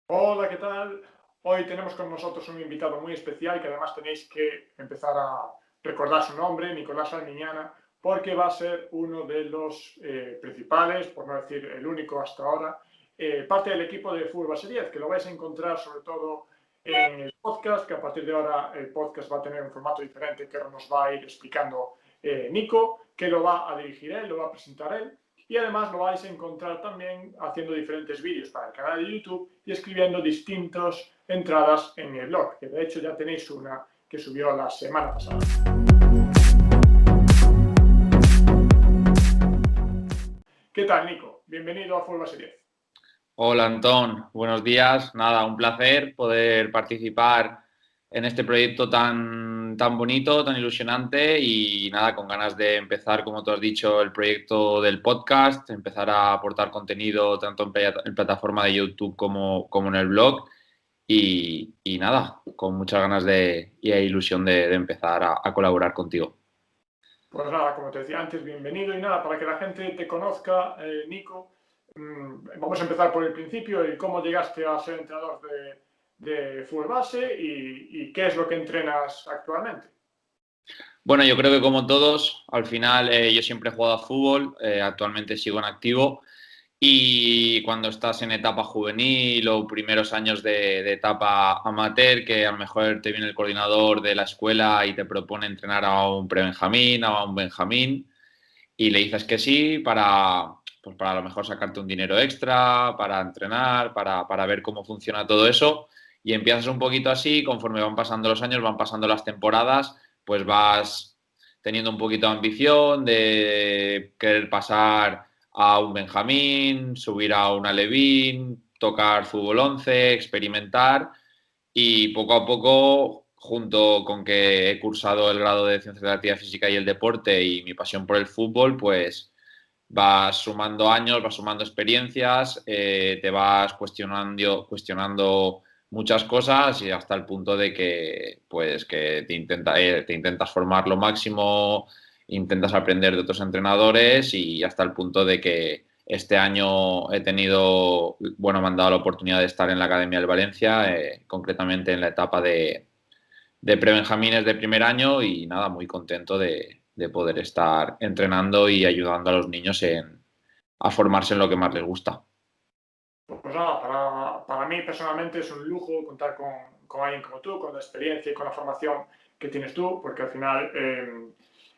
Hola, ¿qué tal? Hoy tenemos con nosotros un invitado muy especial que además tenéis que empezar a recordar su nombre, Nicolás Almiñana, porque va a ser uno de los principales, por no decir el único hasta ahora, parte del equipo de Fútbol Base 10, que lo vais a encontrar sobre todo en el podcast, que a partir de ahora el podcast va a tener un formato diferente que ahora nos va a ir explicando Nico, que lo va a dirigir él, lo va a presentar él. Y además lo vais a encontrar también haciendo diferentes vídeos para el canal de YouTube y escribiendo distintas entradas en el blog, que de hecho ya tenéis una que subió la semana pasada. ¿Qué tal, Nico? Bienvenido a Fútbol Base 10. Hola Antón, buenos días. Nada, un placer poder participar en este proyecto tan bonito, tan ilusionante y nada, con ganas de empezar, como tú has dicho, el proyecto del podcast, empezar a aportar contenido tanto en plataforma de YouTube como en el blog y nada, con muchas ganas y ilusión de empezar a colaborar contigo. Pues nada, como te decía antes, bienvenido y nada, para que la gente te conozca, Nico, vamos a empezar por el principio y cómo llegaste a ser entrenador de fútbol base y qué es lo que entrenas actualmente. Bueno, yo creo que como todos, al final yo siempre he jugado a fútbol, actualmente sigo en activo y cuando estás en etapa juvenil o primeros años de etapa amateur, que a lo mejor te viene el coordinador de la escuela y te propone entrenar a un prebenjamín o a un benjamín y le dices que sí pues para a lo mejor sacarte un dinero extra, para entrenar, para ver cómo funciona todo eso y empiezas un poquito así, conforme van pasando los años, van pasando las temporadas, pues vas teniendo un poquito de ambición de querer pasar a un Benjamín, subir a un Alevín, tocar fútbol 11, experimentar y poco a poco, junto con que he cursado el grado de Ciencias de la Actividad Física y el Deporte y mi pasión por el fútbol, pues vas sumando años, vas sumando experiencias, te vas cuestionando muchas cosas y hasta el punto de que, pues, que te intentas formar lo máximo, intentas aprender de otros entrenadores y hasta el punto de que este año me han dado la oportunidad de estar en la Academia del Valencia, concretamente en la etapa de prebenjamines de primer año y nada, muy contento de poder estar entrenando y ayudando a los niños a formarse en lo que más les gusta. Pues nada, para mí personalmente es un lujo contar con alguien como tú, con la experiencia y con la formación que tienes tú, porque al final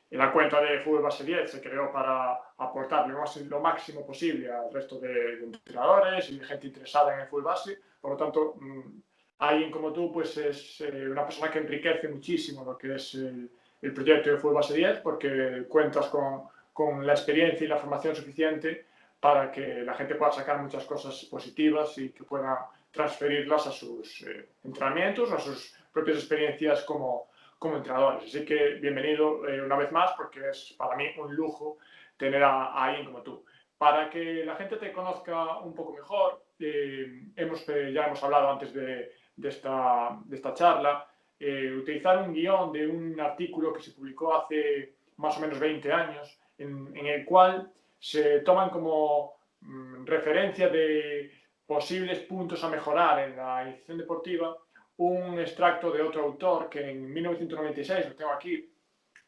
la cuenta de Fútbol Base 10 se creó para aportar lo máximo posible al resto de entrenadores y de gente interesada en el fútbol base. Por lo tanto, alguien como tú pues es una persona que enriquece muchísimo lo que es el proyecto de Fútbol Base 10 porque cuentas con la experiencia y la formación suficiente para que la gente pueda sacar muchas cosas positivas y que pueda transferirlas a sus entrenamientos, a sus propias experiencias como entrenadores. Así que bienvenido una vez más porque es para mí un lujo tener a alguien como tú. Para que la gente te conozca un poco mejor, ya hemos hablado antes de esta charla, utilizar un guión de un artículo que se publicó hace más o menos 20 años, en el cual se toman como referencia de posibles puntos a mejorar en la iniciación deportiva un extracto de otro autor que en 1996, lo tengo aquí,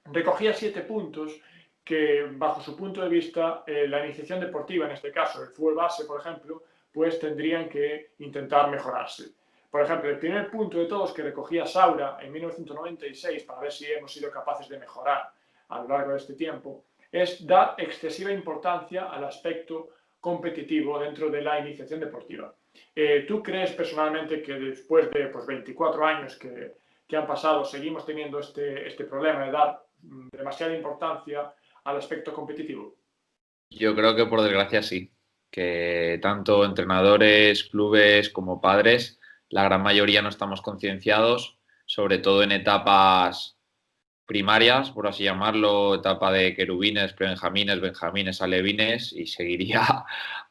recogía 7 puntos que, bajo su punto de vista, la iniciación deportiva, en este caso el fútbol base, por ejemplo, pues tendrían que intentar mejorarse. Por ejemplo, el primer punto de todos que recogía Saura en 1996, para ver si hemos sido capaces de mejorar a lo largo de este tiempo, es dar excesiva importancia al aspecto competitivo dentro de la iniciación deportiva. ¿Tú crees personalmente que después de 24 años que han pasado seguimos teniendo este problema de dar demasiada importancia al aspecto competitivo? Yo creo que por desgracia sí, que tanto entrenadores, clubes como padres, la gran mayoría no estamos concienciados, sobre todo en etapas primarias, por así llamarlo, etapa de querubines, prebenjamines, benjamines, alevines y seguiría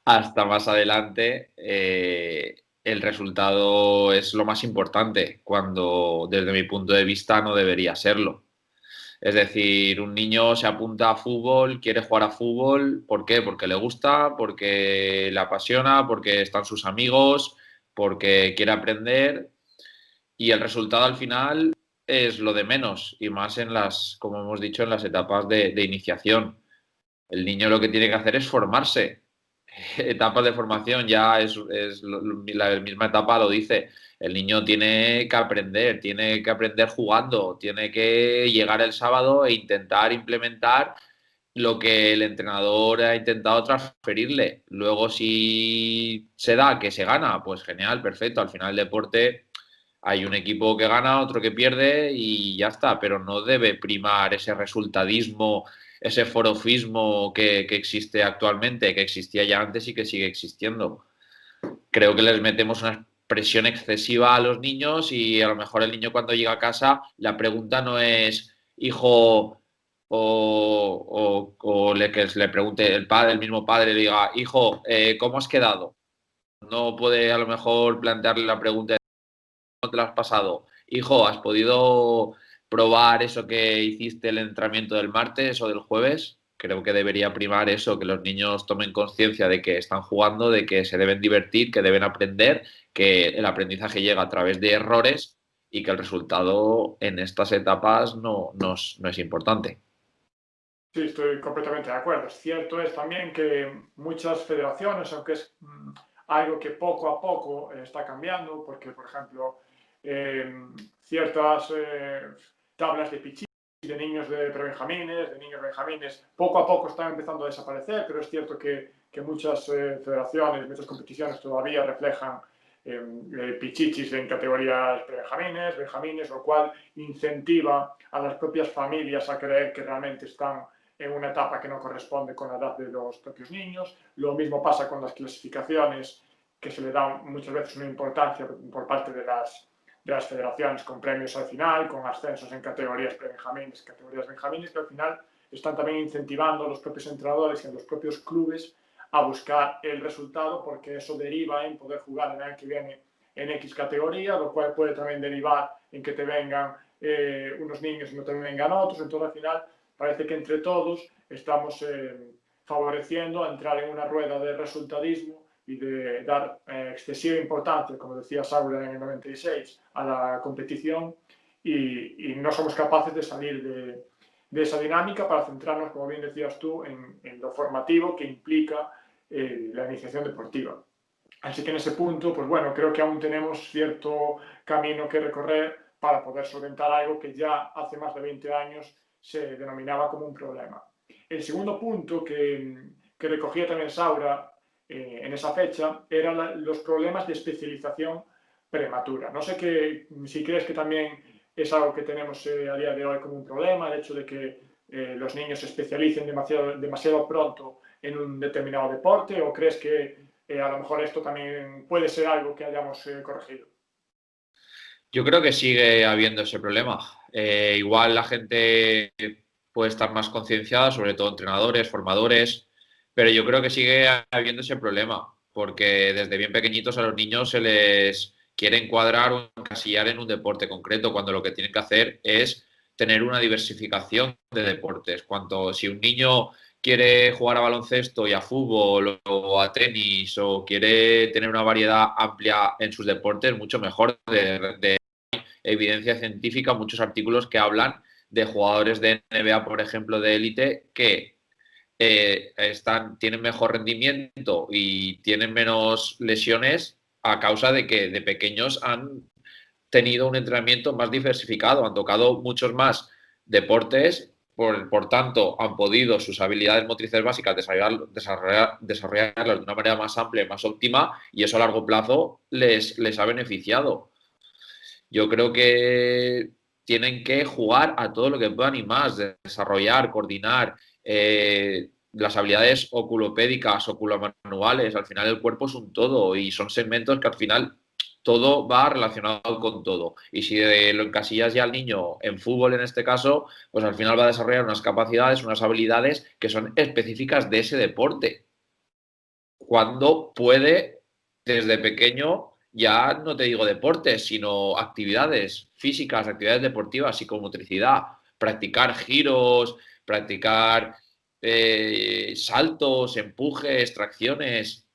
hasta más adelante. El resultado es lo más importante, cuando desde mi punto de vista no debería serlo. Es decir, un niño se apunta a fútbol, quiere jugar a fútbol, ¿por qué? Porque le gusta, porque le apasiona, porque están sus amigos, porque quiere aprender y el resultado al final es lo de menos y más en las, como hemos dicho, en las etapas de iniciación. El niño lo que tiene que hacer es formarse. Etapas de formación ya la misma etapa lo dice. El niño tiene que aprender jugando, tiene que llegar el sábado e intentar implementar lo que el entrenador ha intentado transferirle. Luego, si se da que se gana, pues genial, perfecto. Al final el deporte hay un equipo que gana, otro que pierde y ya está, pero no debe primar ese resultadismo, ese forofismo que existe actualmente, que existía ya antes y que sigue existiendo. Creo que les metemos una presión excesiva a los niños y a lo mejor el niño cuando llega a casa la pregunta no es hijo que le pregunte el padre, el mismo padre le diga hijo, ¿cómo has quedado? No puede a lo mejor plantearle la pregunta de ¿cómo te lo has pasado? Hijo, ¿has podido probar eso que hiciste el entrenamiento del martes o del jueves? Creo que debería primar eso, que los niños tomen conciencia de que están jugando, de que se deben divertir, que deben aprender, que el aprendizaje llega a través de errores y que el resultado en estas etapas no es importante. Sí, estoy completamente de acuerdo. Cierto es también que muchas federaciones, aunque es algo que poco a poco está cambiando, porque, por ejemplo, ciertas tablas de pichichi de niños de prebenjamines, de niños benjamines, poco a poco están empezando a desaparecer, pero es cierto que muchas federaciones, muchas competiciones todavía reflejan pichichis en categorías prebenjamines, benjamines, lo cual incentiva a las propias familias a creer que realmente están en una etapa que no corresponde con la edad de los propios niños. Lo mismo pasa con las clasificaciones, que se le da muchas veces una importancia por parte de las federaciones con premios al final, con ascensos en categorías prebenjamines, categorías benjamines, que al final están también incentivando a los propios entrenadores y a los propios clubes a buscar el resultado, porque eso deriva en poder jugar el año que viene en X categoría, lo cual puede también derivar en que te vengan unos niños y no te vengan otros. Entonces, al final, parece que entre todos estamos favoreciendo a entrar en una rueda de resultadismo y de dar excesiva importancia, como decía Saura en el 96, a la competición y no somos capaces de salir de esa dinámica para centrarnos, como bien decías tú, en lo formativo que implica la iniciación deportiva. Así que en ese punto, pues bueno, creo que aún tenemos cierto camino que recorrer para poder solventar algo que ya hace más de 20 años se denominaba como un problema. El segundo punto que recogía también Saura en esa fecha eran los problemas de especialización prematura. No sé si crees que también es algo que tenemos a día de hoy como un problema, el hecho de que los niños se especialicen demasiado pronto en un determinado deporte, o crees que a lo mejor esto también puede ser algo que hayamos corregido. Yo creo que sigue habiendo ese problema. Igual la gente puede estar más concienciada, sobre todo entrenadores, formadores, pero yo creo que sigue habiendo ese problema, porque desde bien pequeñitos a los niños se les quiere encuadrar o encasillar en un deporte concreto, cuando lo que tienen que hacer es tener una diversificación de deportes. Cuanto si un niño quiere jugar a baloncesto y a fútbol o a tenis o quiere tener una variedad amplia en sus deportes, mucho mejor de evidencia científica, muchos artículos que hablan de jugadores de NBA, por ejemplo, de élite, que tienen mejor rendimiento y tienen menos lesiones a causa de que de pequeños han tenido un entrenamiento más diversificado, han tocado muchos más deportes, por tanto, han podido sus habilidades motrices básicas desarrollarlas de una manera más amplia y más óptima, y eso a largo plazo les ha beneficiado. Yo creo que tienen que jugar a todo lo que puedan y más, desarrollar, coordinar las habilidades oculopédicas, oculomanuales. Al final el cuerpo es un todo y son segmentos que al final todo va relacionado con todo. Y si lo encasillas ya al niño en fútbol en este caso, pues al final va a desarrollar unas capacidades, unas habilidades que son específicas de ese deporte. Cuando puede, desde pequeño, ya no te digo deportes, sino actividades físicas, actividades deportivas, psicomotricidad, practicar giros, practicar saltos, empujes, tracciones.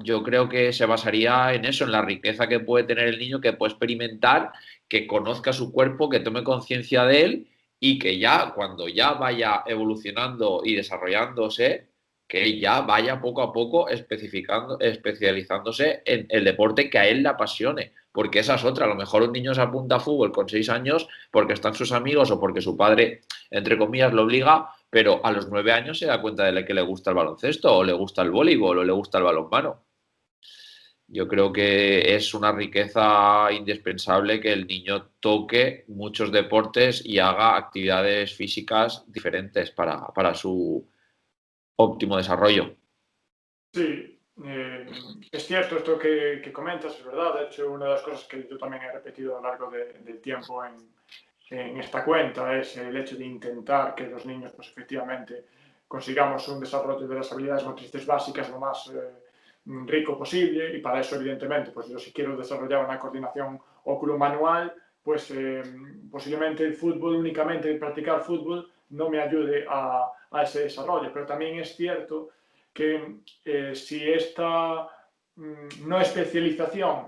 yo creo que se basaría en eso, en la riqueza que puede tener el niño, que puede experimentar, que conozca su cuerpo, que tome conciencia de él y que ya cuando ya vaya evolucionando y desarrollándose, que ya vaya poco a poco especializándose en el deporte que a él le apasione. Porque esa es otra, a lo mejor un niño se apunta a fútbol con 6 años porque están sus amigos o porque su padre, entre comillas, lo obliga, pero a los 9 años se da cuenta de que le gusta el baloncesto o le gusta el voleibol o le gusta el balonmano. Yo creo que es una riqueza indispensable que el niño toque muchos deportes y haga actividades físicas diferentes para su óptimo desarrollo. Sí, es cierto esto que comentas, es verdad. De hecho, una de las cosas que yo también he repetido a lo largo del tiempo en esta cuenta es el hecho de intentar que los niños, pues efectivamente, consigamos un desarrollo de las habilidades motrices básicas lo más rico posible, y para eso, evidentemente, pues yo si quiero desarrollar una coordinación óculo-manual, pues posiblemente el fútbol, únicamente practicar fútbol, no me ayude a ese desarrollo. Pero también es cierto que si esta no especialización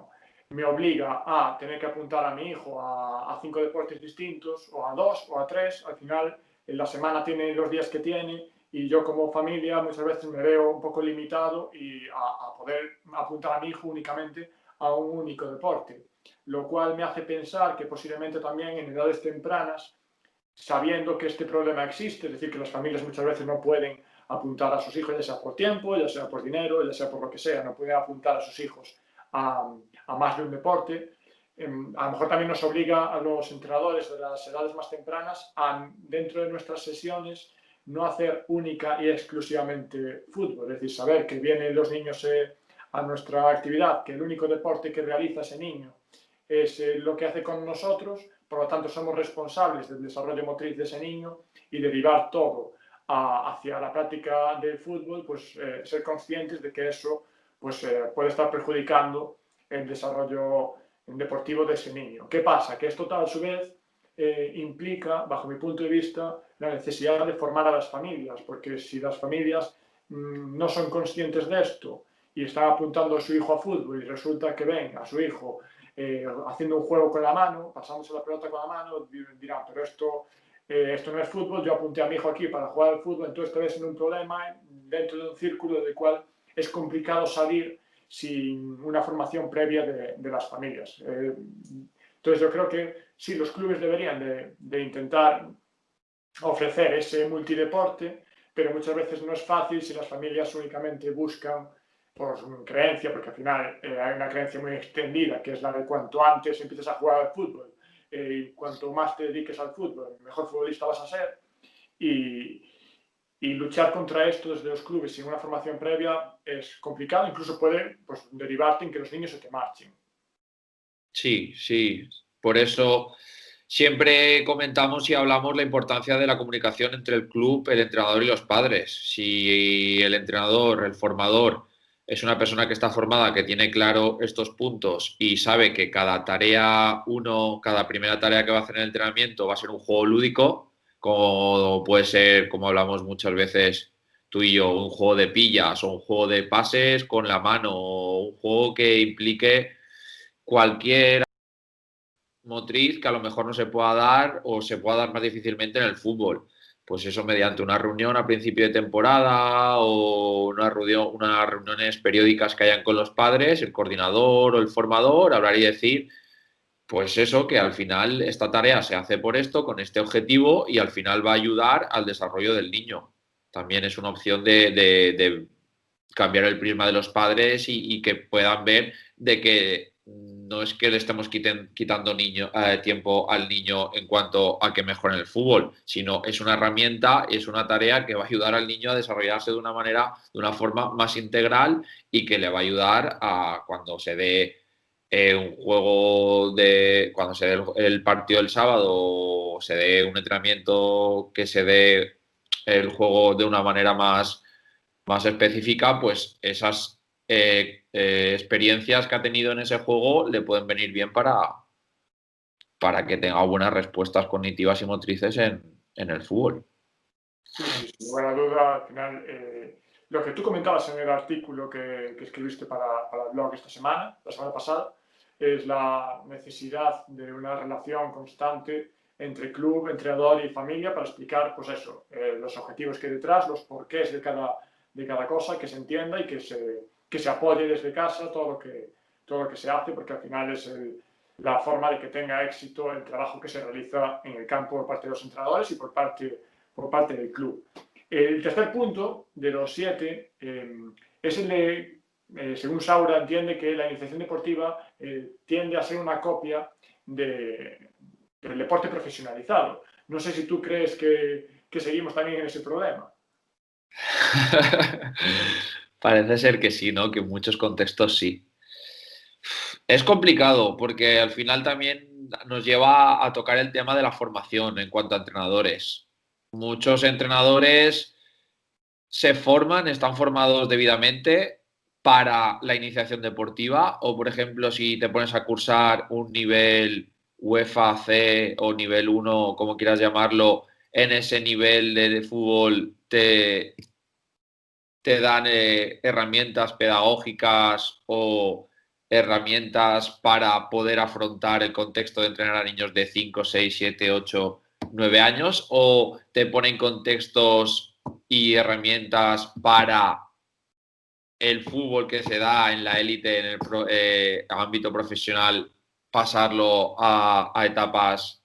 me obliga a tener que apuntar a mi hijo a 5 deportes distintos, o a 2, o a 3, al final en la semana tiene los días que tiene, y yo como familia muchas veces me veo un poco limitado y a poder apuntar a mi hijo únicamente a un único deporte, lo cual me hace pensar que posiblemente también en edades tempranas, sabiendo que este problema existe, es decir, que las familias muchas veces no pueden apuntar a sus hijos, ya sea por tiempo, ya sea por dinero, ya sea por lo que sea, no pueden apuntar a sus hijos a más de un deporte. A lo mejor también nos obliga a los entrenadores de las edades más tempranas a, dentro de nuestras sesiones, no hacer única y exclusivamente fútbol, es decir, saber que vienen los niños a nuestra actividad, que el único deporte que realiza ese niño es lo que hace con nosotros, por lo tanto somos responsables del desarrollo motriz de ese niño, y derivar todo hacia la práctica del fútbol, pues ser conscientes de que eso pues, puede estar perjudicando el desarrollo deportivo de ese niño. ¿Qué pasa? Que esto a su vez implica, bajo mi punto de vista, la necesidad de formar a las familias, porque si las familias no son conscientes de esto y están apuntando a su hijo a fútbol y resulta que ven a su hijo haciendo un juego con la mano, pasándose la pelota con la mano, dirán, pero esto no es fútbol, yo apunté a mi hijo aquí para jugar al fútbol, entonces te ves en un problema dentro de un círculo del cual es complicado salir sin una formación previa de las familias. Entonces yo creo que sí, los clubes deberían de intentar ofrecer ese multideporte, pero muchas veces no es fácil si las familias únicamente buscan por su creencia, porque al final hay una creencia muy extendida, que es la de cuanto antes empieces a jugar al fútbol, y cuanto más te dediques al fútbol, mejor futbolista vas a ser. Y, y luchar contra esto desde los clubes sin una formación previa es complicado, incluso puede pues, derivarte en que los niños se te marchen. Sí, sí. Por eso siempre comentamos y hablamos la importancia de la comunicación entre el club, el entrenador y los padres. Si el entrenador, el formador, es una persona que está formada, que tiene claro estos puntos y sabe que cada tarea cada primera tarea que va a hacer en el entrenamiento va a ser un juego lúdico, como puede ser, como hablamos muchas veces tú y yo, un juego de pillas o un juego de pases con la mano, o un juego que implique cualquier motriz que a lo mejor no se pueda dar o se pueda dar más difícilmente en el fútbol. Pues eso mediante una reunión a principio de temporada o unas reuniones periódicas que hayan con los padres, el coordinador o el formador, hablar y decir, pues eso, que al final esta tarea se hace por esto, con este objetivo y al final va a ayudar al desarrollo del niño. También es una opción de cambiar el prisma de los padres y que puedan ver de que no es que le estemos quitando tiempo al niño en cuanto a que mejore el fútbol, sino es una herramienta, es una tarea que va a ayudar al niño a desarrollarse de una forma más integral y que le va a ayudar a cuando se dé un juego cuando se dé el partido del sábado o se dé un entrenamiento que se dé el juego de una manera más específica, pues esas experiencias que ha tenido en ese juego le pueden venir bien para que tenga buenas respuestas cognitivas y motrices en el fútbol. Sí, sin lugar a duda, al final lo que tú comentabas en el artículo que escribiste para el blog esta semana, la semana pasada, es la necesidad de una relación constante entre club, entrenador y familia para explicar, pues eso, los objetivos que hay detrás, los porqués de cada cosa, que se entienda y que se apoye desde casa todo lo que se hace, porque al final es la forma de que tenga éxito el trabajo que se realiza en el campo por parte de los entrenadores y por parte del club. El tercer punto de los 7 es el de, según Saura, entiende que la iniciación deportiva tiende a ser una copia del deporte profesionalizado. No sé si tú crees que seguimos también en ese problema. Parece ser que sí, ¿no? Que en muchos contextos sí. Es complicado porque al final también nos lleva a tocar el tema de la formación en cuanto a entrenadores. Muchos entrenadores se forman, están formados debidamente para la iniciación deportiva o, por ejemplo, si te pones a cursar un nivel UEFA C o nivel 1, como quieras llamarlo, en ese nivel de fútbol te dan herramientas pedagógicas o herramientas para poder afrontar el contexto de entrenar a niños de 5, 6, 7, 8, 9 años o te ponen contextos y herramientas para el fútbol que se da en la élite, en el ámbito profesional, pasarlo a etapas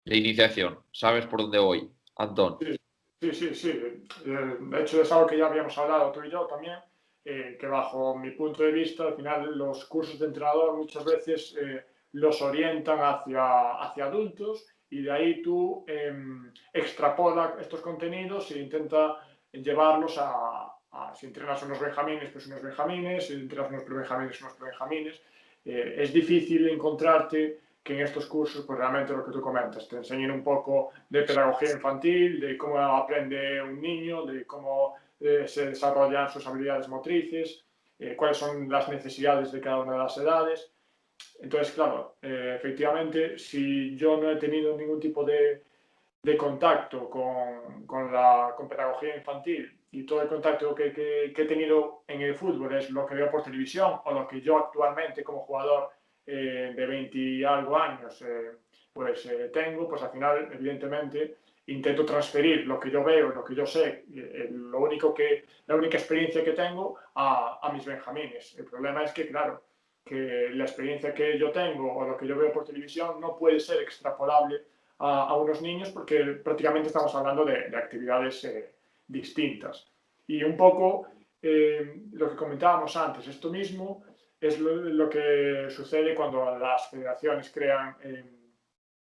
de iniciación. ¿Sabes por dónde voy, Antón? Sí. De hecho, es algo que ya habíamos hablado tú y yo también, que bajo mi punto de vista, al final los cursos de entrenador muchas veces los orientan hacia adultos y de ahí tú extrapola estos contenidos e intenta llevarlos si entrenas unos benjamines, pues unos benjamines, si entrenas unos prebenjamines, unos prebenjamines. Es difícil encontrarte que en estos cursos, pues realmente lo que tú comentas, te enseñen un poco de pedagogía infantil, de cómo aprende un niño, de cómo se desarrollan sus habilidades motrices, cuáles son las necesidades de cada una de las edades. Entonces, claro, efectivamente, si yo no he tenido ningún tipo de contacto con pedagogía infantil y todo el contacto que he tenido en el fútbol es lo que veo por televisión o lo que yo actualmente como jugador de 20 y algo años tengo, pues al final, evidentemente, intento transferir lo que yo veo, lo que yo sé, la única experiencia que tengo a mis benjamines. El problema es que, claro, que la experiencia que yo tengo o lo que yo veo por televisión no puede ser extrapolable a unos niños porque prácticamente estamos hablando de actividades distintas. Y un poco lo que comentábamos antes, esto mismo es lo que sucede cuando las federaciones crean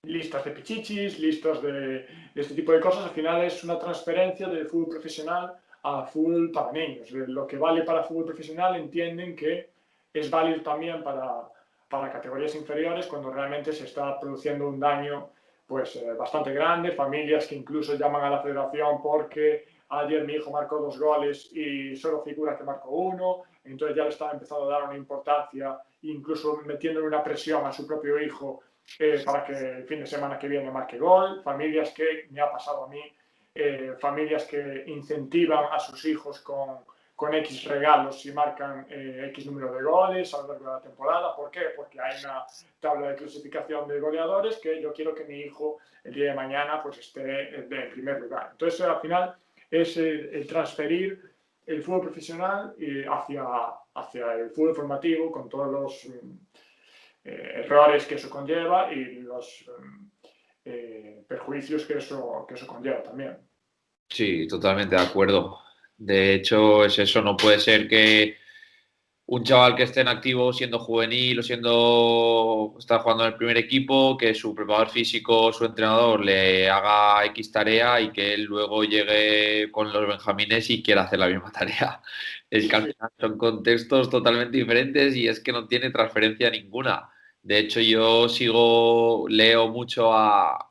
listas de pichichis, listas de este tipo de cosas. Al final es una transferencia del fútbol profesional a fútbol para niños. Lo que vale para fútbol profesional entienden que es válido también para categorías inferiores cuando realmente se está produciendo un daño pues bastante grande, familias que incluso llaman a la federación porque ayer mi hijo marcó 2 goles y solo figura que marcó 1, entonces ya le están empezando a dar una importancia, incluso metiéndole una presión a su propio hijo para que el fin de semana que viene marque gol, familias que, me ha pasado a mí, familias que incentivan a sus hijos con X regalos si marcan X número de goles a lo largo de la temporada. ¿Por qué? Porque hay una tabla de clasificación de goleadores que yo quiero que mi hijo el día de mañana pues esté en primer lugar. Entonces, al final, es el transferir el fútbol profesional hacia el fútbol formativo con todos los errores que eso conlleva y los perjuicios que eso conlleva también. Sí, totalmente de acuerdo. De hecho, es eso, no puede ser que un chaval que esté en activo siendo juvenil o está jugando en el primer equipo, que su preparador físico, su entrenador le haga X tarea y que él luego llegue con los benjamines y quiera hacer la misma tarea. Es que al final son contextos totalmente diferentes y es que no tiene transferencia ninguna. De hecho, leo mucho a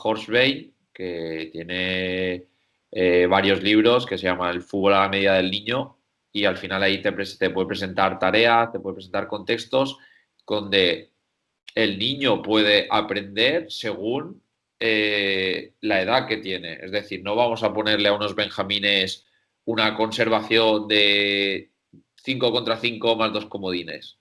Horst Bain, que tiene varios libros que se llaman El fútbol a la medida del niño y al final ahí te puede presentar tareas, te puede presentar contextos donde el niño puede aprender según la edad que tiene. Es decir, no vamos a ponerle a unos benjamines una conservación de 5 contra 5 más 2 comodines.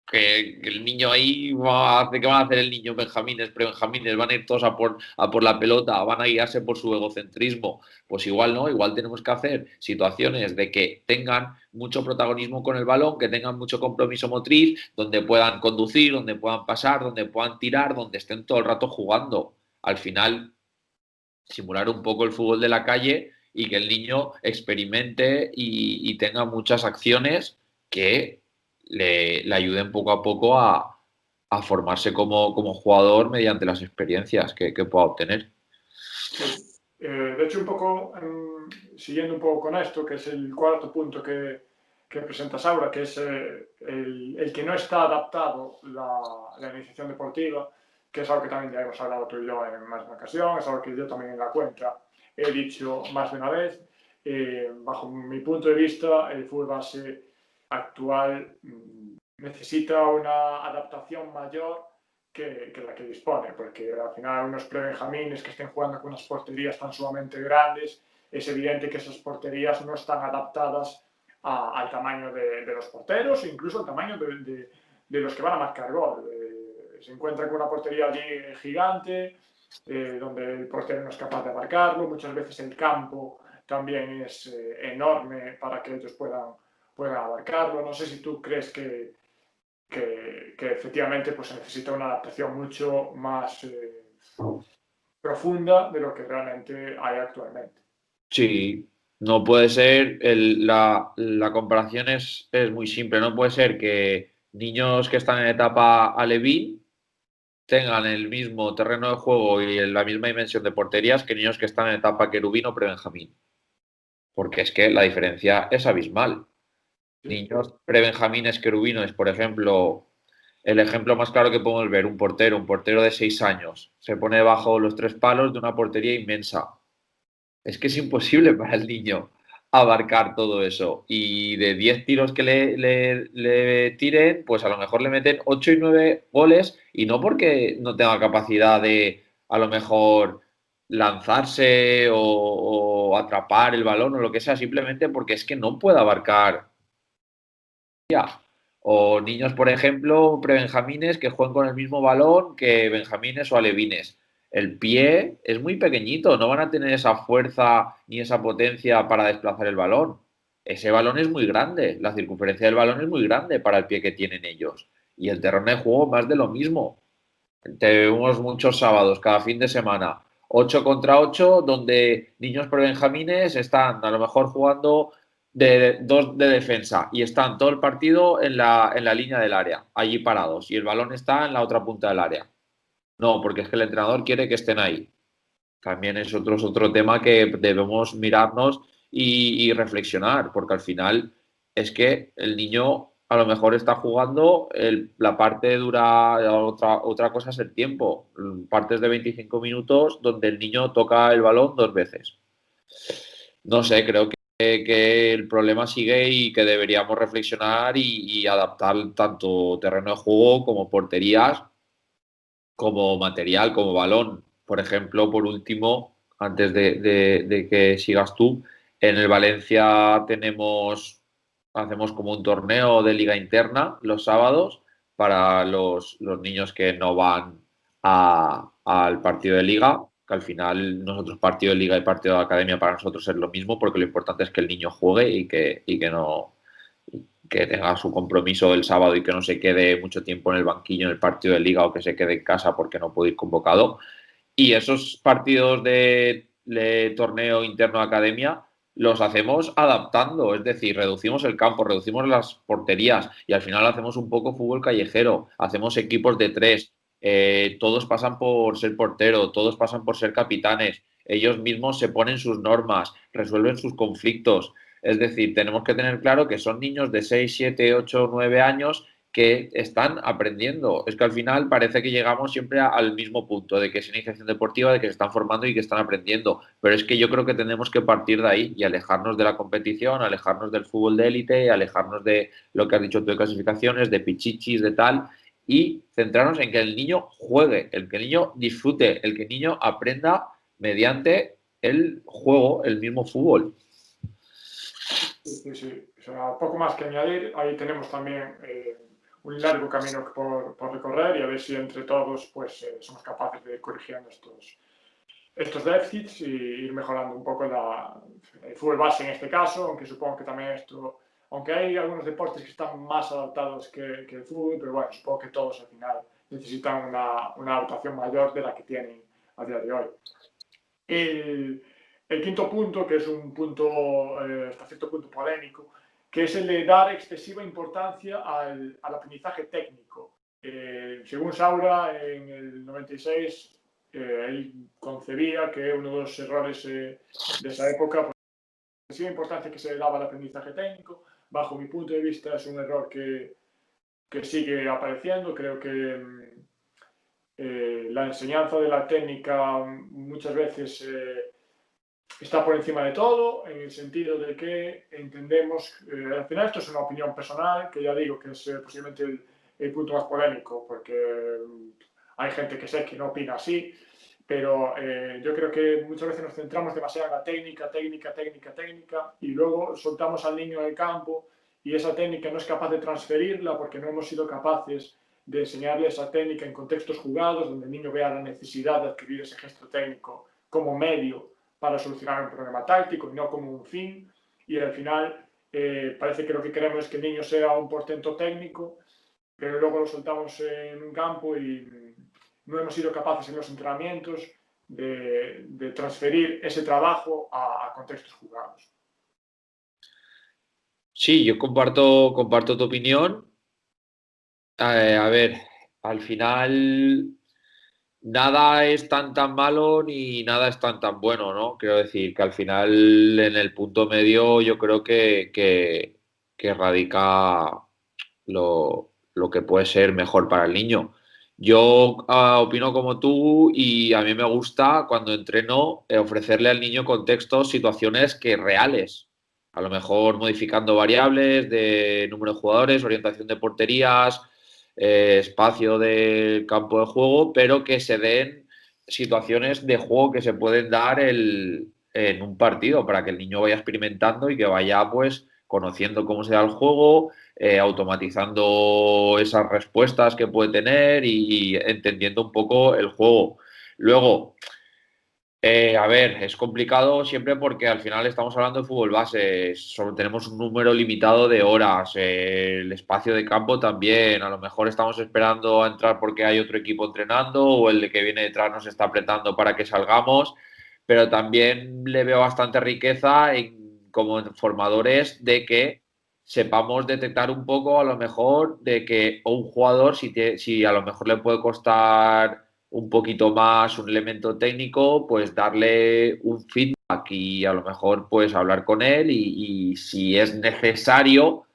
Que el niño ahí ¿qué van a hacer el niño? Benjamines, prebenjamines, van a ir todos a por la pelota, van a guiarse por su egocentrismo. Pues igual no, igual tenemos que hacer situaciones de que tengan mucho protagonismo con el balón, que tengan mucho compromiso motriz, donde puedan conducir, donde puedan pasar, donde puedan tirar, donde estén todo el rato jugando. Al final, simular un poco el fútbol de la calle y que el niño experimente y tenga muchas acciones que le ayuden poco a poco a formarse como jugador mediante las experiencias que pueda obtener. Sí. De hecho, un poco siguiendo un poco con esto, que es el cuarto punto que presentas ahora, que es el que no está adaptado la iniciación deportiva, que es algo que también ya hemos hablado tú y yo en más de una ocasión, es algo que yo también en la cuenta he dicho más de una vez. Bajo mi punto de vista, el fútbol base actual necesita una adaptación mayor que la que dispone, porque al final unos prebenjamines que estén jugando con unas porterías tan sumamente grandes, es evidente que esas porterías no están adaptadas al tamaño de los porteros, incluso al tamaño de los que van a marcar gol. Se encuentra con una portería allí gigante, donde el portero no es capaz de marcarlo, muchas veces el campo también es enorme para que ellos puedan abarcarlo. No sé si tú crees que efectivamente pues, se necesita una adaptación mucho más profunda de lo que realmente hay actualmente. Sí, no puede ser, la comparación es muy simple, no puede ser que niños que están en etapa alevín tengan el mismo terreno de juego y la misma dimensión de porterías que niños que están en etapa querubín o prebenjamín. Porque es que la diferencia es abismal. Sí, Niños prebenjamines querubines, por ejemplo, el ejemplo más claro que podemos ver, un portero de 6 años, se pone bajo los 3 palos de una portería inmensa. Es que es imposible para el niño abarcar todo eso. Y de 10 tiros que le tiren, pues a lo mejor le meten 8 y 9 goles y no porque no tenga capacidad de a lo mejor lanzarse o atrapar el balón o lo que sea, simplemente porque es que no puede abarcar. O niños, por ejemplo, prebenjamines que juegan con el mismo balón que benjamines o alevines. El pie es muy pequeñito, no van a tener esa fuerza ni esa potencia para desplazar el balón. Ese balón es muy grande, la circunferencia del balón es muy grande para el pie que tienen ellos. Y el terreno de juego más de lo mismo. Tenemos muchos sábados, cada fin de semana, 8 contra 8, donde niños prebenjamines están a lo mejor jugando de dos de defensa y están todo el partido en la línea del área, allí parados, y el balón está en la otra punta del área. No, porque es que el entrenador quiere que estén ahí. También es otro tema que debemos mirarnos y reflexionar, porque al final es que el niño a lo mejor está jugando, la parte dura, otra cosa es el tiempo, partes de 25 minutos donde el niño toca el balón 2 veces. No sé, creo que el problema sigue y que deberíamos reflexionar y adaptar tanto terreno de juego como porterías como material, como balón. Por ejemplo, por último, antes de que sigas tú, en el Valencia hacemos como un torneo de liga interna los sábados para los niños que no van al partido de liga, que al final nosotros partido de liga y partido de academia para nosotros es lo mismo, porque lo importante es que el niño juegue y que no que tenga su compromiso el sábado y que no se quede mucho tiempo en el banquillo en el partido de liga o que se quede en casa porque no puede ir convocado. Y esos partidos de torneo interno de academia los hacemos adaptando, es decir, reducimos el campo, reducimos las porterías y al final hacemos un poco fútbol callejero, hacemos equipos de 3, todos pasan por ser portero, todos pasan por ser capitanes, ellos mismos se ponen sus normas, resuelven sus conflictos. Es decir, tenemos que tener claro que son niños de 6, 7, 8, 9 años que están aprendiendo. Es que al final parece que llegamos siempre al mismo punto, de que es iniciación deportiva, de que se están formando y que están aprendiendo. Pero es que yo creo que tenemos que partir de ahí y alejarnos de la competición, alejarnos del fútbol de élite, alejarnos de lo que has dicho tú de clasificaciones, de pichichis, de tal, y centrarnos en que el niño juegue, el que el niño disfrute, el que el niño aprenda mediante el juego, el mismo fútbol. Sí, sí. O sea, poco más que añadir. Ahí tenemos también un largo camino por recorrer y a ver si entre todos pues, somos capaces de ir corrigiendo estos déficits y ir mejorando un poco el fútbol base en este caso, aunque supongo que también esto, aunque hay algunos deportes que están más adaptados que el fútbol, pero bueno, supongo que todos al final necesitan una adaptación mayor de la que tienen a día de hoy. El, el quinto punto, que es un punto hasta cierto punto polémico, que es el de dar excesiva importancia al aprendizaje técnico. Según Saura, en el 96, él concebía que uno de los errores de esa época, pues, la excesiva importancia que se le daba al aprendizaje técnico, bajo mi punto de vista, es un error que sigue apareciendo. Creo que la enseñanza de la técnica muchas veces está por encima de todo, en el sentido de que entendemos, al final esto es una opinión personal, que ya digo que es posiblemente el punto más polémico, porque hay gente que sé que no opina así, pero yo creo que muchas veces nos centramos demasiado en la técnica, técnica, técnica, técnica, y luego soltamos al niño en el campo y esa técnica no es capaz de transferirla porque no hemos sido capaces de enseñarle esa técnica en contextos jugados, donde el niño vea la necesidad de adquirir ese gesto técnico como medio para solucionar un problema táctico y no como un fin. Y al final parece que lo que queremos es que el niño sea un portento técnico, pero luego lo soltamos en un campo y no hemos sido capaces en los entrenamientos de transferir ese trabajo a contextos jugados. Sí, yo comparto tu opinión. A ver, al final nada es tan malo ni nada es tan bueno, ¿no? Quiero decir que al final en el punto medio yo creo que radica lo que puede ser mejor para el niño. Yo opino como tú y a mí me gusta cuando entreno ofrecerle al niño contextos, situaciones que reales. A lo mejor modificando variables de número de jugadores, orientación de porterías, espacio del campo de juego, pero que se den situaciones de juego que se pueden dar en un partido para que el niño vaya experimentando y que vaya pues conociendo cómo se da el juego, automatizando esas respuestas que puede tener y entendiendo un poco el juego. Luego, a ver, es complicado siempre porque al final estamos hablando de fútbol base, solo tenemos un número limitado de horas, el espacio de campo también, a lo mejor estamos esperando a entrar porque hay otro equipo entrenando o el de que viene detrás nos está apretando para que salgamos, pero también le veo bastante riqueza como formadores de que sepamos detectar un poco a lo mejor de que un jugador si a lo mejor le puede costar un poquito más un elemento técnico, pues darle un feedback y a lo mejor pues hablar con él y si es necesario,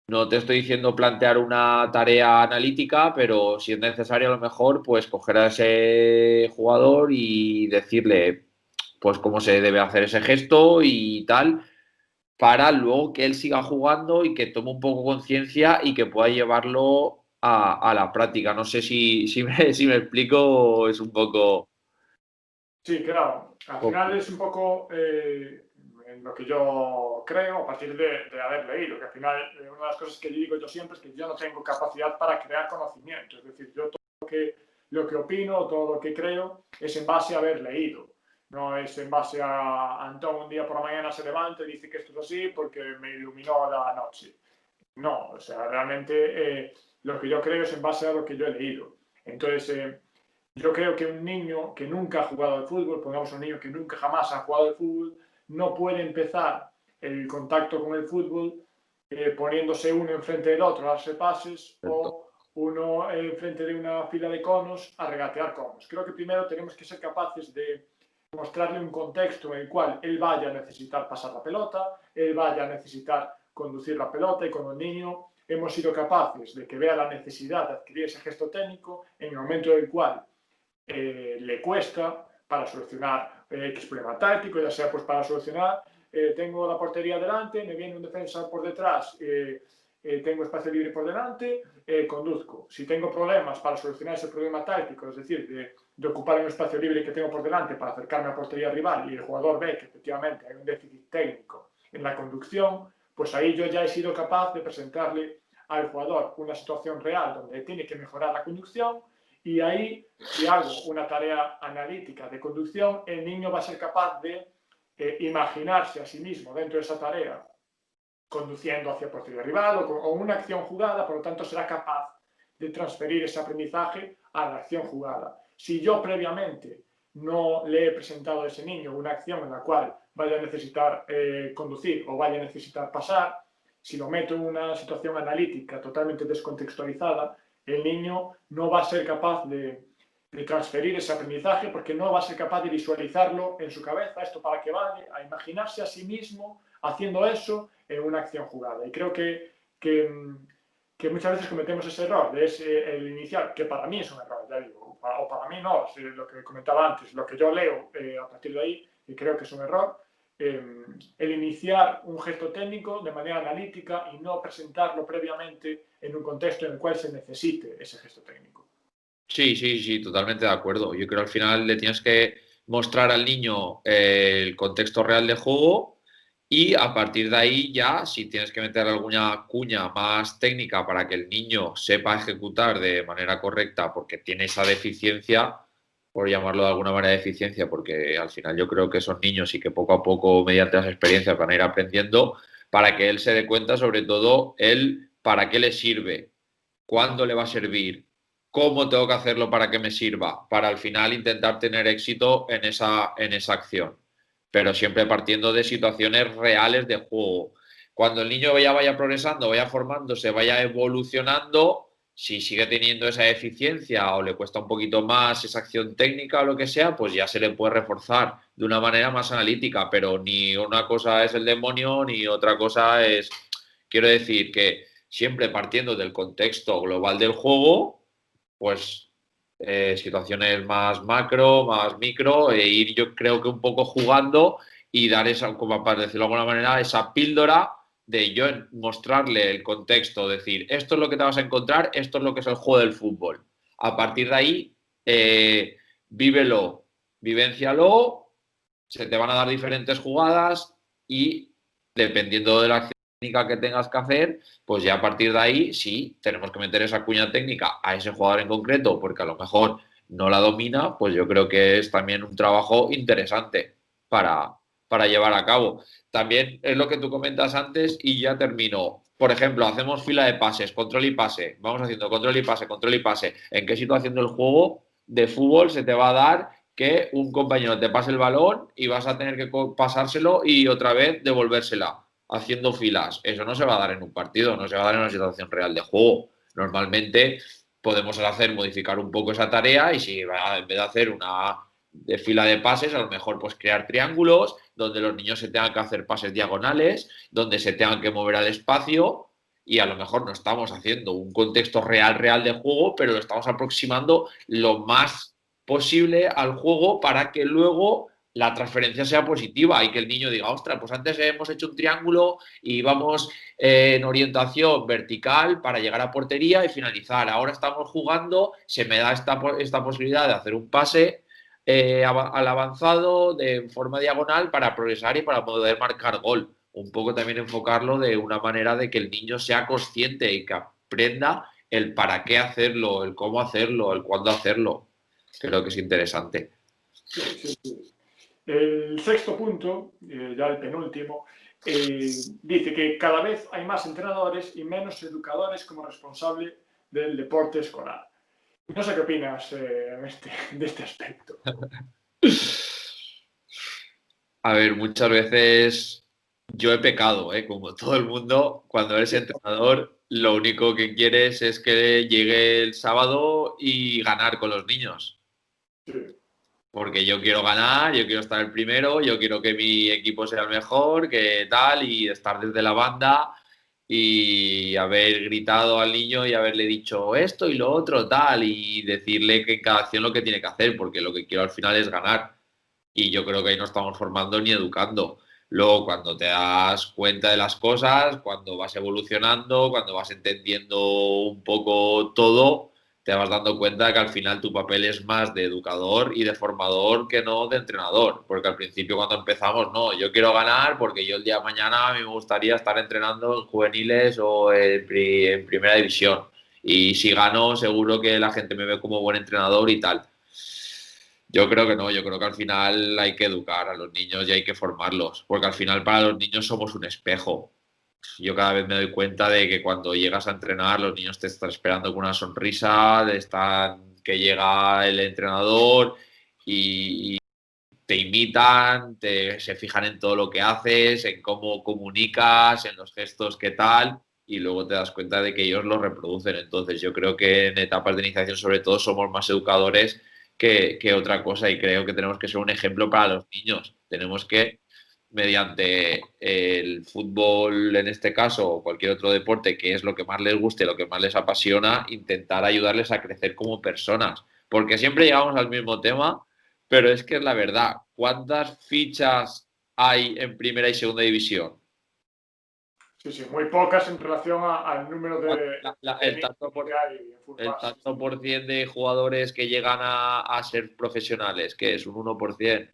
no te estoy diciendo plantear una tarea analítica, pero si es necesario a lo mejor pues coger a ese jugador y decirle pues cómo se debe hacer ese gesto y tal, para luego que él siga jugando y que tome un poco conciencia y que pueda llevarlo a la práctica. No sé si me explico, es un poco... Sí, claro. Al final es un poco en lo que yo creo a partir de haber leído, que al final una de las cosas que digo yo siempre es que yo no tengo capacidad para crear conocimiento. Es decir, yo lo que opino, todo lo que creo es en base a haber leído. No es en base a Antón un día por la mañana se levanta y dice que esto es así porque me iluminó la noche. No, o sea, realmente lo que yo creo es en base a lo que yo he leído. Entonces, yo creo que un niño que nunca ha jugado al fútbol, pongamos un niño que nunca jamás ha jugado al fútbol, no puede empezar el contacto con el fútbol poniéndose uno enfrente del otro a darse pases o uno enfrente de una fila de conos a regatear conos. Creo que primero tenemos que ser capaces de mostrarle un contexto en el cual él vaya a necesitar pasar la pelota, él vaya a necesitar conducir la pelota y con el niño hemos sido capaces de que vea la necesidad de adquirir ese gesto técnico en el momento en el cual le cuesta para solucionar X problema táctico, ya sea pues para solucionar, tengo la portería delante, me viene un defensa por detrás, tengo espacio libre por delante, conduzco. Si tengo problemas para solucionar ese problema táctico, es decir, de ocupar un espacio libre que tengo por delante para acercarme a la portería rival y el jugador ve que efectivamente hay un déficit técnico en la conducción, pues ahí yo ya he sido capaz de presentarle al jugador una situación real donde tiene que mejorar la conducción, y ahí, si hago una tarea analítica de conducción, el niño va a ser capaz de imaginarse a sí mismo dentro de esa tarea conduciendo hacia el porterio rival o una acción jugada, por lo tanto será capaz de transferir ese aprendizaje a la acción jugada. Si yo previamente no le he presentado a ese niño una acción en la cual vaya a necesitar conducir o vaya a necesitar pasar, si lo meto en una situación analítica totalmente descontextualizada, el niño no va a ser capaz de transferir ese aprendizaje porque no va a ser capaz de visualizarlo en su cabeza, esto para qué vale, a imaginarse a sí mismo haciendo eso en una acción jugada. Y creo que muchas veces cometemos ese error, de el inicial, que para mí es un error, ya digo, o para mí no, lo que comentaba antes, lo que yo leo a partir de ahí, y creo que es un error, el iniciar un gesto técnico de manera analítica y no presentarlo previamente en un contexto en el cual se necesite ese gesto técnico. Sí, sí, sí, totalmente de acuerdo. Yo creo que al final le tienes que mostrar al niño el contexto real de juego y a partir de ahí ya, si tienes que meter alguna cuña más técnica para que el niño sepa ejecutar de manera correcta porque tiene esa deficiencia, por llamarlo de alguna manera deficiencia, porque al final yo creo que son niños y que poco a poco, mediante las experiencias, van a ir aprendiendo para que él se dé cuenta, sobre todo, él para qué le sirve, cuándo le va a servir, cómo tengo que hacerlo para que me sirva, para al final intentar tener éxito en esa acción. Pero siempre partiendo de situaciones reales de juego. Cuando el niño ya vaya progresando, vaya formándose, vaya evolucionando, si sigue teniendo esa eficiencia o le cuesta un poquito más esa acción técnica o lo que sea, pues ya se le puede reforzar de una manera más analítica, pero ni una cosa es el demonio ni otra cosa es, quiero decir que siempre partiendo del contexto global del juego, pues situaciones más macro, más micro, e ir yo creo que un poco jugando y dar esa, como para decirlo de alguna manera, esa píldora de yo mostrarle el contexto, decir, esto es lo que te vas a encontrar, esto es lo que es el juego del fútbol. A partir de ahí, vívelo, vivéncialo, se te van a dar diferentes jugadas y dependiendo de la acción técnica que tengas que hacer, pues ya a partir de ahí sí, tenemos que meter esa cuña técnica a ese jugador en concreto porque a lo mejor no la domina, pues yo creo que es también un trabajo interesante para, para llevar a cabo. También es lo que tú comentas antes y ya termino. Por ejemplo, hacemos fila de pases, control y pase. Vamos haciendo control y pase, control y pase. ¿En qué situación del juego de fútbol se te va a dar que un compañero te pase el balón y vas a tener que pasárselo y otra vez devolvérsela haciendo filas? Eso no se va a dar en un partido, no se va a dar en una situación real de juego. Normalmente podemos hacer modificar un poco esa tarea y si en vez de hacer una de fila de pases, a lo mejor pues crear triángulos donde los niños se tengan que hacer pases diagonales, donde se tengan que mover al espacio y a lo mejor no estamos haciendo un contexto real de juego, pero lo estamos aproximando lo más posible al juego para que luego la transferencia sea positiva y que el niño diga, ostras, pues antes hemos hecho un triángulo y vamos en orientación vertical para llegar a portería y finalizar. Ahora estamos jugando, se me da esta posibilidad de hacer un pase al avanzado de forma diagonal para progresar y para poder marcar gol. Un poco también enfocarlo de una manera de que el niño sea consciente y que aprenda el para qué hacerlo, el cómo hacerlo, el cuándo hacerlo. Creo que es interesante. Sí, sí, sí. El sexto punto, ya el penúltimo, dice que cada vez hay más entrenadores y menos educadores como responsable del deporte escolar. No sé qué opinas de este aspecto. A ver, muchas veces yo he pecado, ¿eh? Como todo el mundo, cuando eres entrenador, lo único que quieres es que llegue el sábado y ganar con los niños. Sí, Porque yo quiero ganar, yo quiero estar el primero, yo quiero que mi equipo sea el mejor, que tal, y estar desde la banda y haber gritado al niño y haberle dicho esto y lo otro, tal, y decirle que en cada acción lo que tiene que hacer, porque lo que quiero al final es ganar. Y yo creo que ahí no estamos formando ni educando. Luego, cuando te das cuenta de las cosas, cuando vas evolucionando, cuando vas entendiendo un poco todo, te vas dando cuenta que al final tu papel es más de educador y de formador que no de entrenador. Porque al principio cuando empezamos, no, yo quiero ganar porque yo el día de mañana a mí me gustaría estar entrenando en juveniles o en primera división. Y si gano, seguro que la gente me ve como buen entrenador y tal. Yo creo que no, yo creo que al final hay que educar a los niños y hay que formarlos, porque al final para los niños somos un espejo. Yo cada vez me doy cuenta de que cuando llegas a entrenar, los niños te están esperando con una sonrisa, están que llega el entrenador y te imitan, se fijan en todo lo que haces, en cómo comunicas, en los gestos, qué tal, y luego te das cuenta de que ellos lo reproducen. Entonces yo creo que en etapas de iniciación sobre todo somos más educadores que otra cosa y creo que tenemos que ser un ejemplo para los niños. Tenemos que, mediante el fútbol en este caso o cualquier otro deporte, que es lo que más les guste, lo que más les apasiona, intentar ayudarles a crecer como personas. Porque siempre llegamos al mismo tema, pero es que es la verdad. ¿Cuántas fichas hay en primera y segunda división? Sí, sí, muy pocas en relación al número de El niños tanto por, que hay en fútbol el base. tanto por cien de jugadores que llegan a ser profesionales, que es un 1%.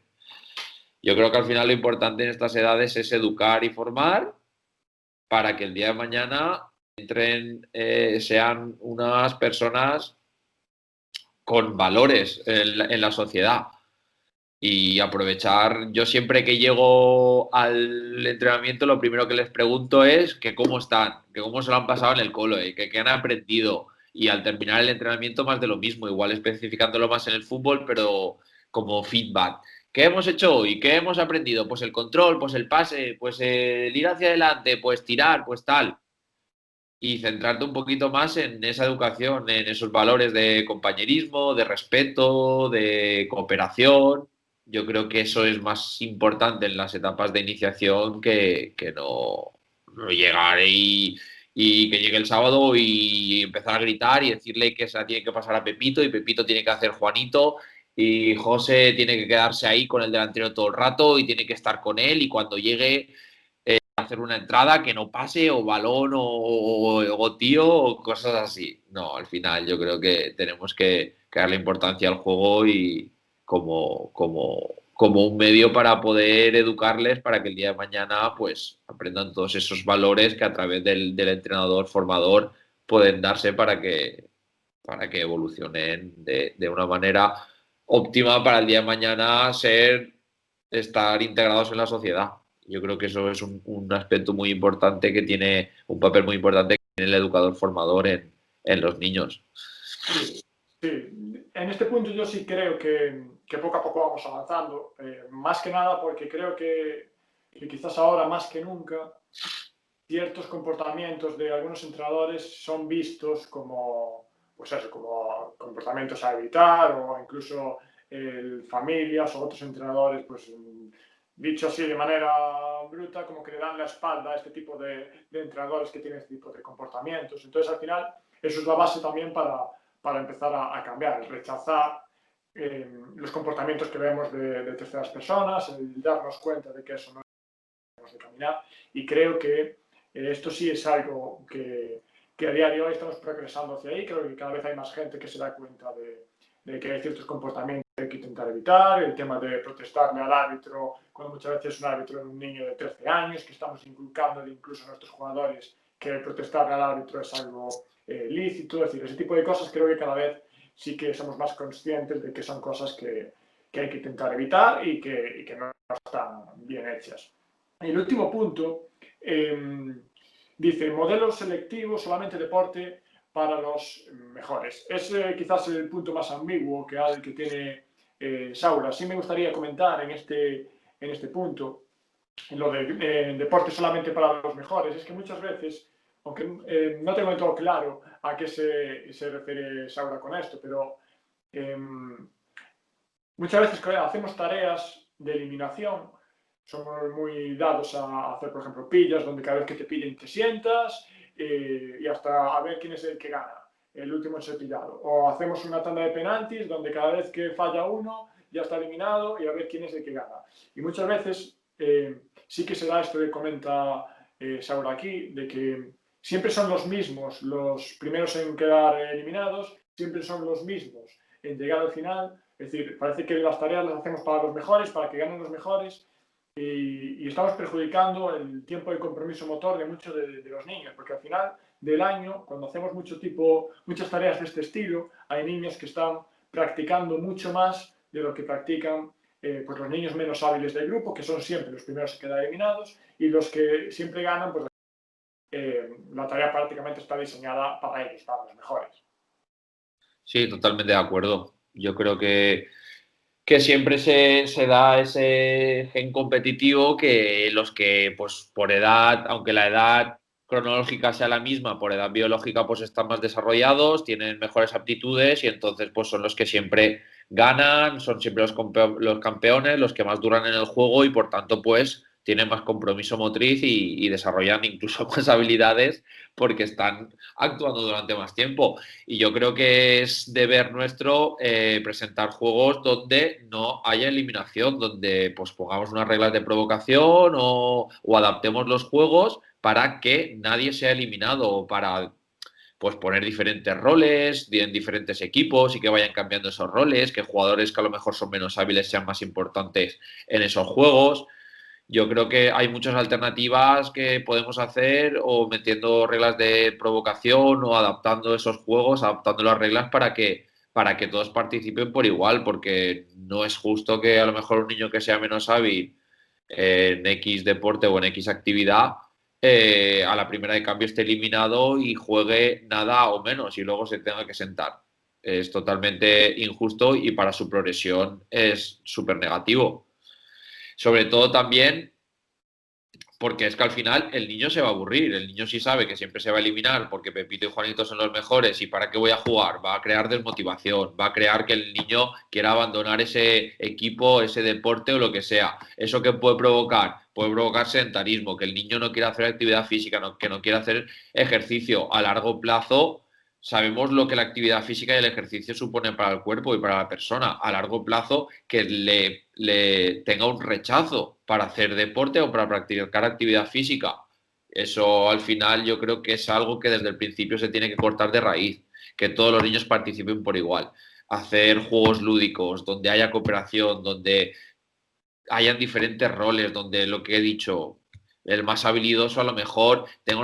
Yo creo que al final lo importante en estas edades es educar y formar para que el día de mañana entren, sean unas personas con valores en la sociedad. Y aprovechar, yo siempre que llego al entrenamiento, lo primero que les pregunto es que cómo están, que cómo se lo han pasado en el cole, que han aprendido. Y al terminar el entrenamiento, más de lo mismo, igual especificándolo más en el fútbol, pero como feedback. ¿Qué hemos hecho hoy? ¿Qué hemos aprendido? Pues el control, pues el pase, pues el ir hacia adelante, pues tirar, pues tal. Y centrarte un poquito más en esa educación, en esos valores de compañerismo, de respeto, de cooperación. Yo creo que eso es más importante en las etapas de iniciación que no llegar y que llegue el sábado y empezar a gritar y decirle que se la tiene que pasar a Pepito y Pepito tiene que hacer Juanito y José tiene que quedarse ahí con el delantero todo el rato y tiene que estar con él y cuando llegue hacer una entrada que no pase o balón o tío o cosas así. No, al final yo creo que tenemos que darle importancia al juego y como un medio para poder educarles para que el día de mañana pues aprendan todos esos valores que a través del entrenador formador pueden darse para que evolucionen de una manera óptima para el día de mañana estar integrados en la sociedad. Yo creo que eso es un aspecto muy importante que tiene un papel muy importante que tiene el educador formador en los niños. Sí, sí, en este punto yo sí creo que poco a poco vamos avanzando, más que nada porque creo que quizás ahora más que nunca ciertos comportamientos de algunos entrenadores son vistos como, pues eso, como comportamientos a evitar o incluso familias o otros entrenadores, pues dicho así de manera bruta, como que le dan la espalda a este tipo de entrenadores que tienen este tipo de comportamientos. Entonces, al final, eso es la base también para empezar a cambiar, el rechazar los comportamientos que vemos de terceras personas, el darnos cuenta de que eso no es de caminar. Y creo que esto sí es algo que a día de hoy estamos progresando hacia ahí. Creo que cada vez hay más gente que se da cuenta de que hay ciertos comportamientos que hay que intentar evitar. El tema de protestarle al árbitro, cuando muchas veces un árbitro es un niño de 13 años, que estamos inculcando incluso a nuestros jugadores que protestarle al árbitro es algo lícito. Es decir, ese tipo de cosas creo que cada vez sí que somos más conscientes de que son cosas que hay que intentar evitar y que no están bien hechas. El último punto dice, modelo selectivo, solamente deporte para los mejores. Es quizás el punto más ambiguo que tiene Saura. Sí me gustaría comentar en este punto, en lo de deporte solamente para los mejores, es que muchas veces, aunque no tengo todo claro a qué se refiere Saura con esto, pero muchas veces hacemos tareas de eliminación, somos muy dados a hacer, por ejemplo, pillas, donde cada vez que te pillen te sientas y hasta a ver quién es el que gana, el último en ser pillado. O hacemos una tanda de penaltis, donde cada vez que falla uno ya está eliminado y a ver quién es el que gana. Y muchas veces sí que se da esto que comenta Saura aquí, de que siempre son los mismos los primeros en quedar eliminados siempre son los mismos en llegar al final. Es decir, parece que las tareas las hacemos para los mejores, para que ganen los mejores, y estamos perjudicando el tiempo de compromiso motor de muchos de los niños, porque al final del año, cuando hacemos muchas tareas de este estilo, hay niños que están practicando mucho más de lo que practican pues los niños menos hábiles del grupo, que son siempre los primeros que quedan eliminados, y los que siempre ganan, pues la tarea prácticamente está diseñada para ellos, para los mejores. Sí, totalmente de acuerdo. Yo creo que siempre se da ese gen competitivo que los que, pues por edad, aunque la edad cronológica sea la misma, por edad biológica, pues están más desarrollados, tienen mejores aptitudes y entonces pues son los que siempre ganan, son siempre los campeones, los que más duran en el juego y por tanto pues tienen más compromiso motriz y desarrollan incluso más habilidades porque están actuando durante más tiempo. Y yo creo que es deber nuestro presentar juegos donde no haya eliminación, donde pues pongamos unas reglas de provocación o adaptemos los juegos para que nadie sea eliminado o para pues poner diferentes roles en diferentes equipos y que vayan cambiando esos roles, que jugadores que a lo mejor son menos hábiles sean más importantes en esos juegos. Yo creo que hay muchas alternativas que podemos hacer o metiendo reglas de provocación o adaptando esos juegos, adaptando las reglas para que todos participen por igual, porque no es justo que a lo mejor un niño que sea menos hábil en X deporte o en X actividad, a la primera de cambio esté eliminado y juegue nada o menos y luego se tenga que sentar. Es totalmente injusto y para su progresión es súper negativo. Sobre todo también porque es que al final el niño se va a aburrir, el niño sí sabe que siempre se va a eliminar porque Pepito y Juanito son los mejores y ¿para qué voy a jugar? Va a crear desmotivación, va a crear que el niño quiera abandonar ese equipo, ese deporte o lo que sea. ¿Eso qué puede provocar? Puede provocar sedentarismo, que el niño no quiera hacer actividad física, que no quiera hacer ejercicio. A largo plazo sabemos lo que la actividad física y el ejercicio suponen para el cuerpo y para la persona. A largo plazo que le tenga un rechazo para hacer deporte o para practicar actividad física. Eso al final yo creo que es algo que desde el principio se tiene que cortar de raíz, que todos los niños participen por igual. Hacer juegos lúdicos, donde haya cooperación, donde hayan diferentes roles, donde lo que he dicho, el más habilidoso a lo mejor tenga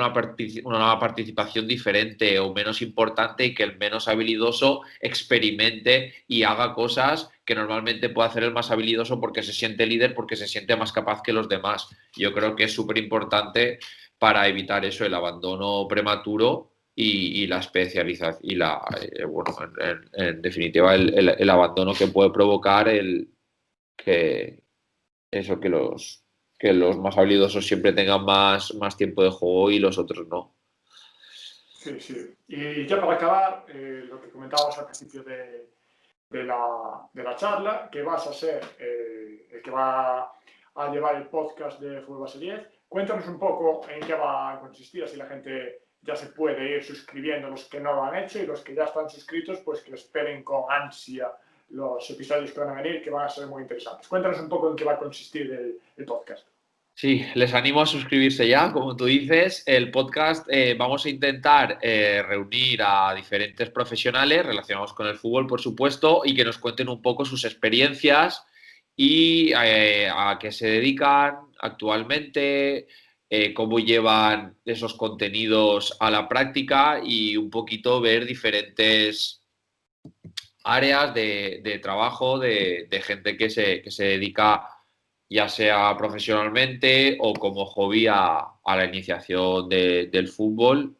una participación diferente o menos importante y que el menos habilidoso experimente y haga cosas que normalmente puede hacer el más habilidoso porque se siente líder, porque se siente más capaz que los demás. Yo creo que es súper importante para evitar eso, el abandono prematuro y la especialización y bueno, en definitiva el abandono que puede provocar el que eso que los más habilidosos siempre tengan más tiempo de juego y los otros no. Sí, sí. Y ya para acabar, lo que comentábamos al principio de la charla, que vas a ser el que va a llevar el podcast de Fútbol Base 10. Cuéntanos un poco en qué va a consistir, así la gente ya se puede ir suscribiendo, los que no lo han hecho, y los que ya están suscritos, pues que esperen con ansia los episodios que van a venir, que van a ser muy interesantes. Cuéntanos un poco en qué va a consistir el podcast. Sí, les animo a suscribirse ya, como tú dices. El podcast vamos a intentar reunir a diferentes profesionales relacionados con el fútbol, por supuesto, y que nos cuenten un poco sus experiencias y a qué se dedican actualmente, cómo llevan esos contenidos a la práctica y un poquito ver diferentes áreas de trabajo de gente que se dedica ya sea profesionalmente o como hobby a la iniciación del fútbol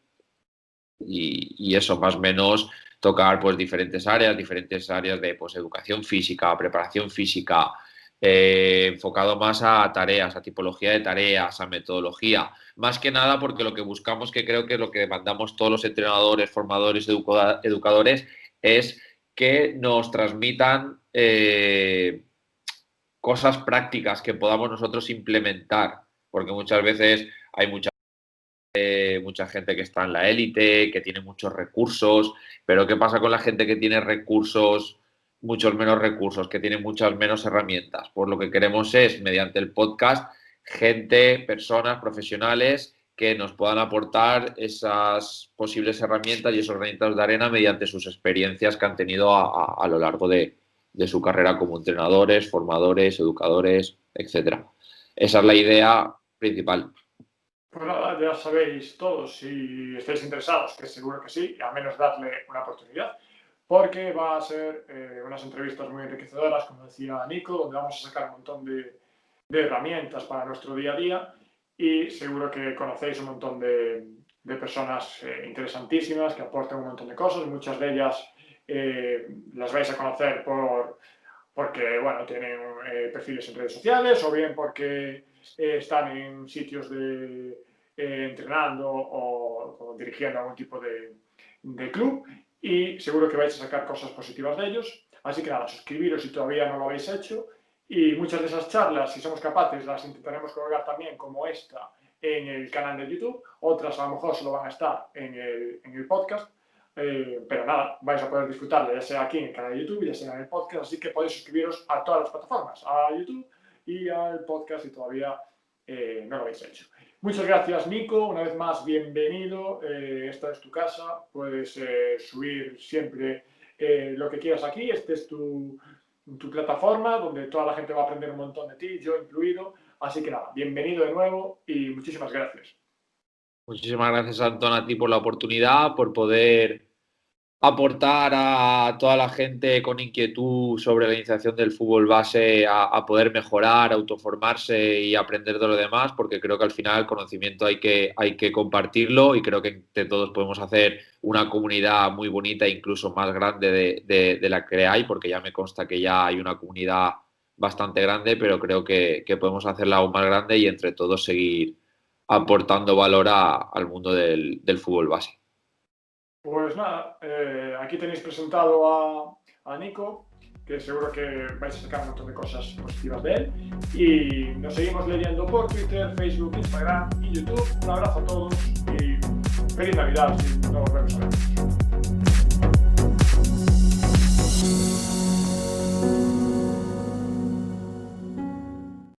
y eso más o menos tocar pues diferentes áreas de pues, educación física, preparación física, enfocado más a tareas, a tipología de tareas, a metodología. Más que nada porque lo que buscamos, que creo que es lo que demandamos todos los entrenadores, formadores, educadores, es que nos transmitan cosas prácticas que podamos nosotros implementar, porque muchas veces hay mucha gente que está en la élite, que tiene muchos recursos, pero ¿qué pasa con la gente que tiene recursos, muchos menos recursos, que tiene muchas menos herramientas? Pues lo que queremos es, mediante el podcast, personas profesionales que nos puedan aportar esas posibles herramientas y esos granitos de arena mediante sus experiencias que han tenido a lo largo de su carrera como entrenadores, formadores, educadores, etcétera. Esa es la idea principal. Pues nada, ya sabéis todos, si estáis interesados, que seguro que sí, al menos dadle una oportunidad, porque va a ser unas entrevistas muy enriquecedoras, como decía Nico, donde vamos a sacar un montón de herramientas para nuestro día a día, y seguro que conocéis un montón de personas interesantísimas que aportan un montón de cosas. Muchas de ellas las vais a conocer porque bueno, tienen perfiles en redes sociales, o bien porque están en sitios de entrenando o dirigiendo algún tipo de club, y seguro que vais a sacar cosas positivas de ellos. Así que nada, suscribiros si todavía no lo habéis hecho, y muchas de esas charlas, si somos capaces, las intentaremos colgar también como esta en el canal de YouTube. Otras a lo mejor solo van a estar en el podcast. Pero nada, vais a poder disfrutarlo ya sea aquí en el canal de YouTube, ya sea en el podcast, así que podéis suscribiros a todas las plataformas, a YouTube y al podcast si todavía no lo habéis hecho. Muchas gracias, Nico, una vez más bienvenido, esta es tu casa, puedes subir siempre lo que quieras aquí, esta es tu plataforma donde toda la gente va a aprender un montón de ti, yo incluido, así que nada, bienvenido de nuevo y muchísimas gracias. Muchísimas gracias, Antón, a ti por la oportunidad, por poder aportar a toda la gente con inquietud sobre la iniciación del fútbol base a poder mejorar, autoformarse y aprender de lo demás, porque creo que al final el conocimiento hay que compartirlo, y creo que entre todos podemos hacer una comunidad muy bonita, incluso más grande de la que hay, porque ya me consta que ya hay una comunidad bastante grande, pero creo que podemos hacerla aún más grande y entre todos seguir aportando valor al mundo del fútbol base. Pues nada, aquí tenéis presentado a Nico, que seguro que vais a sacar un montón de cosas positivas de él. Y nos seguimos leyendo por Twitter, Facebook, Instagram y YouTube. Un abrazo a todos y feliz Navidad si no nos vemos a ver.